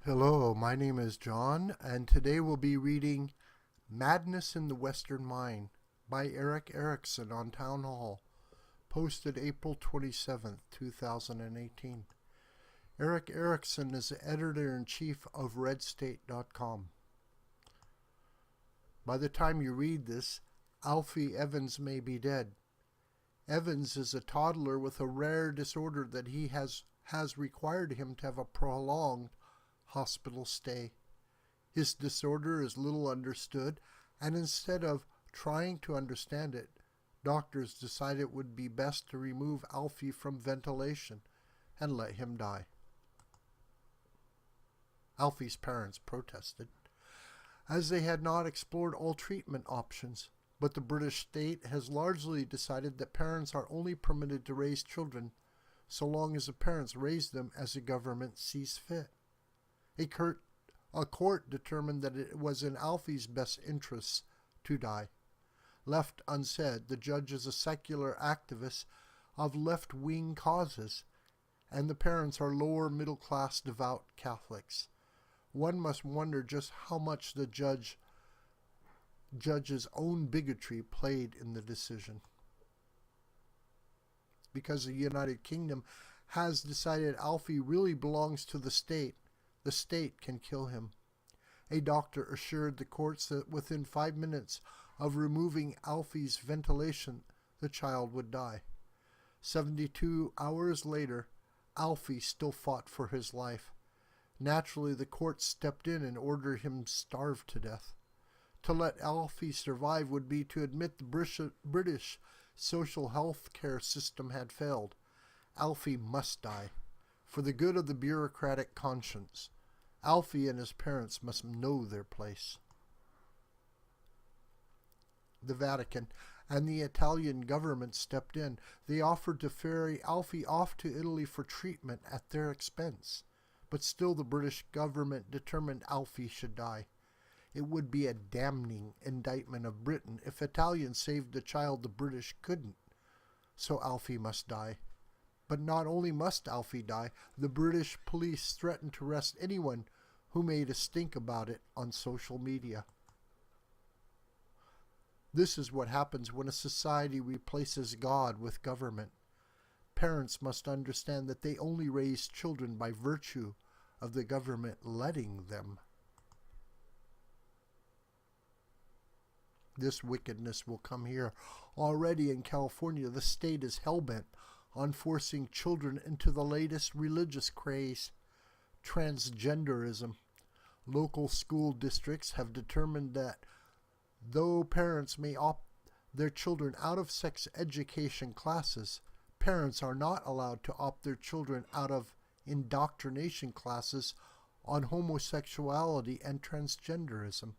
Hello, my name is John, and today we'll be reading Madness in the Western Mind by Erickson on Townhall, posted April 27th, 2018. Erickson is the editor-in-chief of redstate.com. By the time you read this, Alfie Evans may be dead. Evans is a toddler with a rare disorder that has required him to have a prolonged hospital stay. His disorder is little understood, and instead of trying to understand it, doctors decide it would be best to remove Alfie from ventilation and let him die. Alfie's parents protested, as they had not explored all treatment options, but the British state has largely decided that parents are only permitted to raise children so long as the parents raise them as the government sees fit. A court determined that it was in Alfie's best interests to die. Left unsaid, the judge is a secular activist of left-wing causes, and the parents are lower middle-class devout Catholics. One must wonder just how much the judge's own bigotry played in the decision. Because the United Kingdom has decided Alfie really belongs to the state can kill him. A doctor assured the courts that within 5 minutes of removing Alfie's ventilation, the child would die. 72 hours later, Alfie still fought for his life. Naturally, the court stepped in and ordered him starved to death. To let Alfie survive would be to admit the British social health care system had failed. Alfie must die, for the good of the bureaucratic conscience. Alfie and his parents must know their place. The Vatican and the Italian government stepped in. They offered to ferry Alfie off to Italy for treatment at their expense, but still the British government determined Alfie should die. It would be a damning indictment of Britain if Italians saved a child the British couldn't. So Alfie must die. But not only must Alfie die, the British police threatened to arrest anyone who made a stink about it on social media. This is what happens when a society replaces God with government. Parents must understand that they only raise children by virtue of the government letting them. This wickedness will come here. Already in California, the state is hell-bent on forcing children into the latest religious craze, transgenderism. Local school districts have determined that though parents may opt their children out of sex education classes, parents are not allowed to opt their children out of indoctrination classes on homosexuality and transgenderism.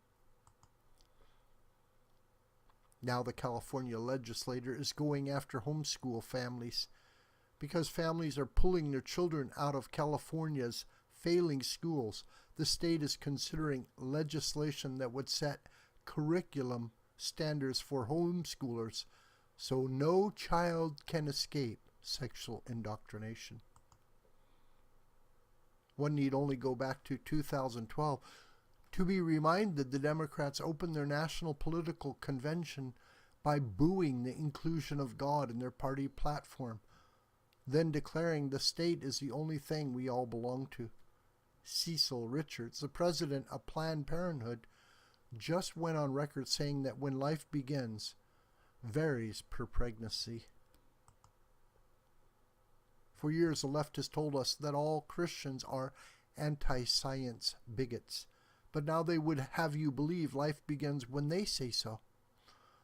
Now the California legislature is going after homeschool families because families are pulling their children out of California's failing schools. The state is considering legislation that would set curriculum standards for homeschoolers so no child can escape sexual indoctrination. One need only go back to 2012 to be reminded the Democrats opened their national political convention by booing the inclusion of God in their party platform, then declaring the state is the only thing we all belong to. Cecil Richards, the president of Planned Parenthood, just went on record saying that when life begins varies per pregnancy. For years, the left has told us that all Christians are anti-science bigots, but now they would have you believe life begins when they say so,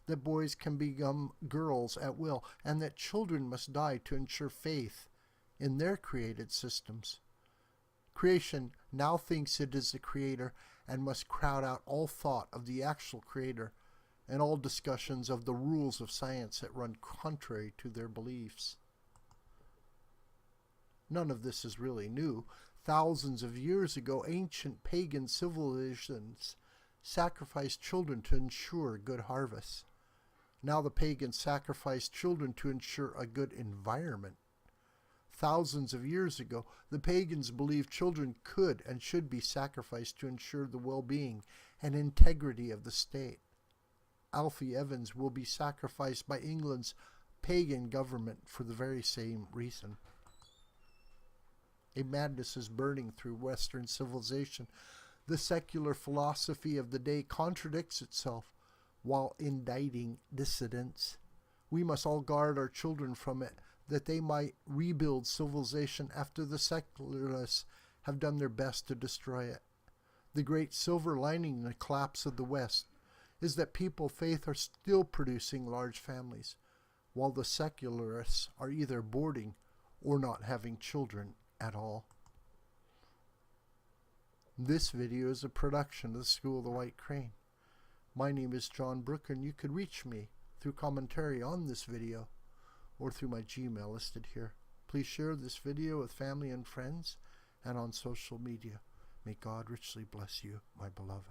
that boys can become girls at will, and that children must die to ensure faith in their created systems. Creation now thinks it is the creator and must crowd out all thought of the actual creator and all discussions of the rules of science that run contrary to their beliefs. None of this is really new. Thousands of years ago, ancient pagan civilizations sacrificed children to ensure good harvests. Now the pagans sacrifice children to ensure a good environment. Thousands of years ago, the pagans believed children could and should be sacrificed to ensure the well-being and integrity of the state. Alfie Evans will be sacrificed by England's pagan government for the very same reason. A madness is burning through Western civilization. The secular philosophy of the day contradicts itself while indicting dissidents. We must all guard our children from it, that they might rebuild civilization after the secularists have done their best to destroy it. The great silver lining in the collapse of the West is that people of faith are still producing large families, while the secularists are either aborting or not having children at all. This video is a production of the School of the White Crane. My name is John Brooker, and you could reach me through commentary on this video or through my Gmail listed here. Please share this video with family and friends and on social media. May God richly bless you, my beloved.